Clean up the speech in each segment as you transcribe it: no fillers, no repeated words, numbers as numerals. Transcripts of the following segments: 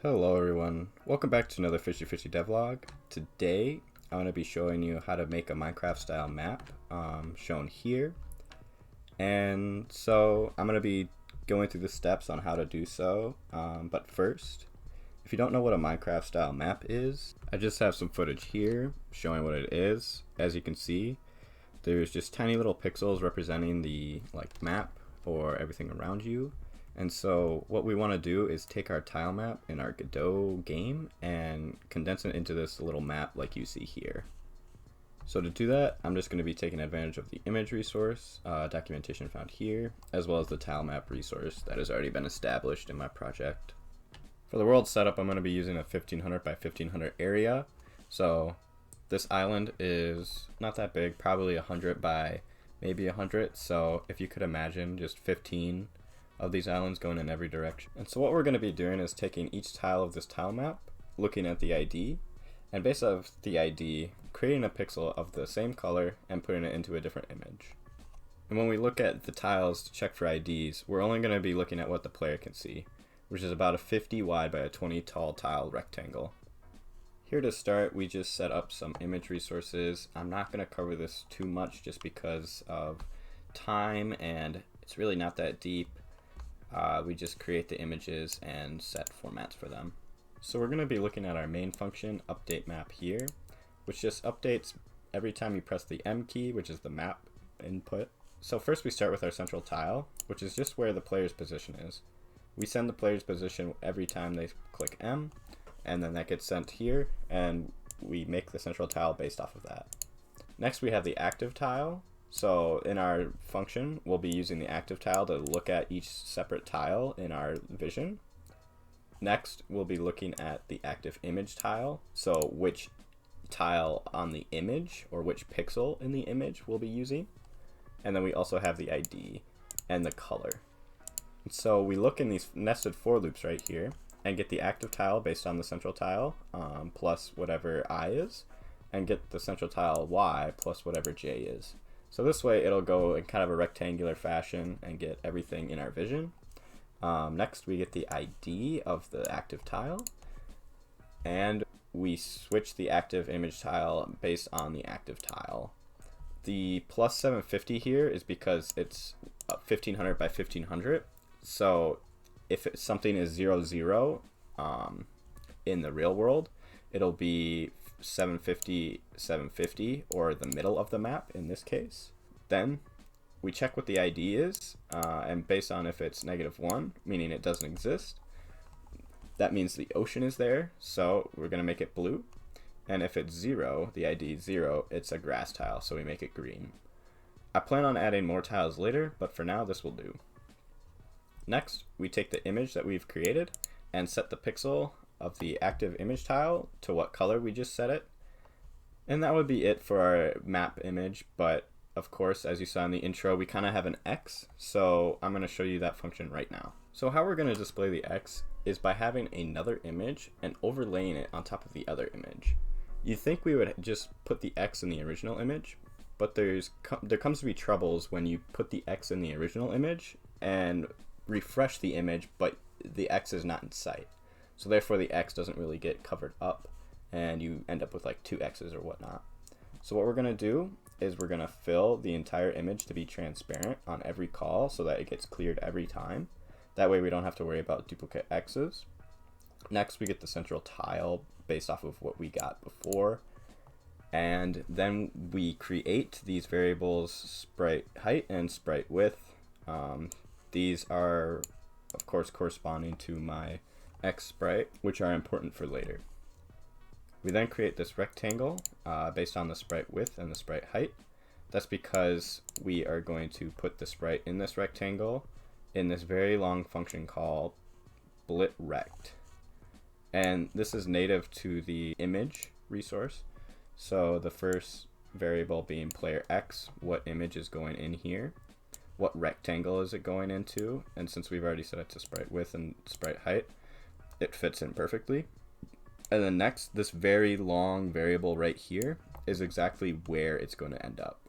Hello everyone, welcome back to another Fishy Devlog. Today I'm going to be showing you how to make a Minecraft style map shown here. And so I'm going to be going through the steps on how to do so, but first, if you don't know what a Minecraft style map is, I just have some footage here showing what it is. As you can see, there's just tiny little pixels representing the map or everything around you. And so what we want to do is take our tile map in our Godot game and condense it into this little map like you see here. So to do that, I'm just going to be taking advantage of the image resource, documentation found here, as well as the tile map resource that has already been established in my project. For the world setup, I'm going to be using a 1500 by 1500 area. So this island is not that big, probably 100 by maybe 100. So if you could imagine just 15 of these islands going in every direction. And so what we're going to be doing is taking each tile of this tile map, looking at the ID, and based off the ID, creating a pixel of the same color and putting it into a different image. And when we look at the tiles to check for IDs, we're only going to be looking at what the player can see, which is about a 50 wide by a 20 tall tile rectangle. Here to start, we just set up some image resources. I'm not going to cover this too much just because of time and it's really not that deep. We just create the images and set formats for them. So we're going to be looking at our main function, update map here, which just updates every time you press the M key, which is the map input. So first we start with our central tile, which is just where the player's position is. We send the player's position every time they click M, and then that gets sent here, and we make the central tile based off of that. Next we have the active tile. So in our function, we'll be using the active tile to look at each separate tile in our vision. Next, we'll be looking at the active image tile. So which tile on the image or which pixel in the image we'll be using. And then we also have the ID and the color. So we look in these nested for loops right here and get the active tile based on the central tile plus whatever I is, and get the central tile Y plus whatever J is. So this way it'll go in kind of a rectangular fashion and get everything in our vision. Next we get the ID of the active tile, and we switch the active image tile based on the active tile. The plus 750 here is because it's 1500 by 1500. So if something is 0, 0 in the real world, it'll be 750, 750, or the middle of the map in this case. Then we check what the ID is, and based on if it's -1, meaning it doesn't exist, that means the ocean is there, so we're going to make it blue. And if it's 0, the ID is 0, it's a grass tile, so we make it green. I plan on adding more tiles later, but for now this will do. Next, we take the image that we've created and set the pixel of the active image tile to what color we just set it. And that would be it for our map image, but of course, as you saw in the intro, we kind of have an X, so I'm going to show you that function right now. So how we're going to display the X is by having another image and overlaying it on top of the other image. You'd think we would just put the X in the original image, but there comes to be troubles when you put the X in the original image and refresh the image, but the X is not in sight. So therefore the X doesn't really get covered up and you end up with like 2 X's or whatnot. So what we're going to do is we're going to fill the entire image to be transparent on every call so that it gets cleared every time. That way we don't have to worry about duplicate X's. Next we get the central tile based off of what we got before. And then we create these variables sprite height and sprite width. These are of course corresponding to my X sprite, which are important for later. We then create this rectangle based on the sprite width and the sprite height. That's because we are going to put the sprite in this rectangle in this very long function called blitrect. And this is native to the image resource. So the first variable being player X, what image is going in here, what rectangle is it going into, and since we've already set it to sprite width and sprite height, it fits in perfectly. And then next, this very long variable right here is exactly where it's going to end up.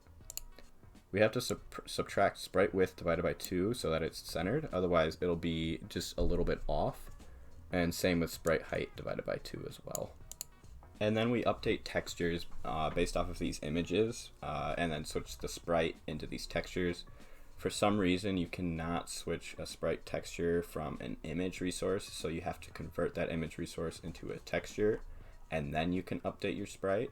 We have to subtract sprite width divided by 2 so that it's centered, otherwise it'll be just a little bit off. And same with sprite height divided by 2 as well. And then we update textures based off of these images, and then switch the sprite into these textures. For some reason, you cannot switch a sprite texture from an image resource, so you have to convert that image resource into a texture, and then you can update your sprite.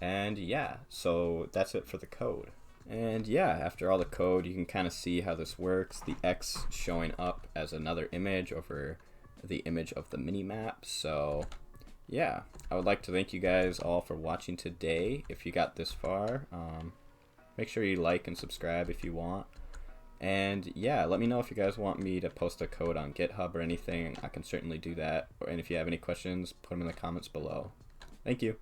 And yeah, so that's it for the code. And yeah, after all the code, you can kind of see how this works. The X showing up as another image over the image of the mini map. So yeah, I would like to thank you guys all for watching today. If you got this far, make sure you like and subscribe if you want. And yeah, let me know if you guys want me to post a code on GitHub or anything. I can certainly do that. And if you have any questions, put them in the comments below. Thank you.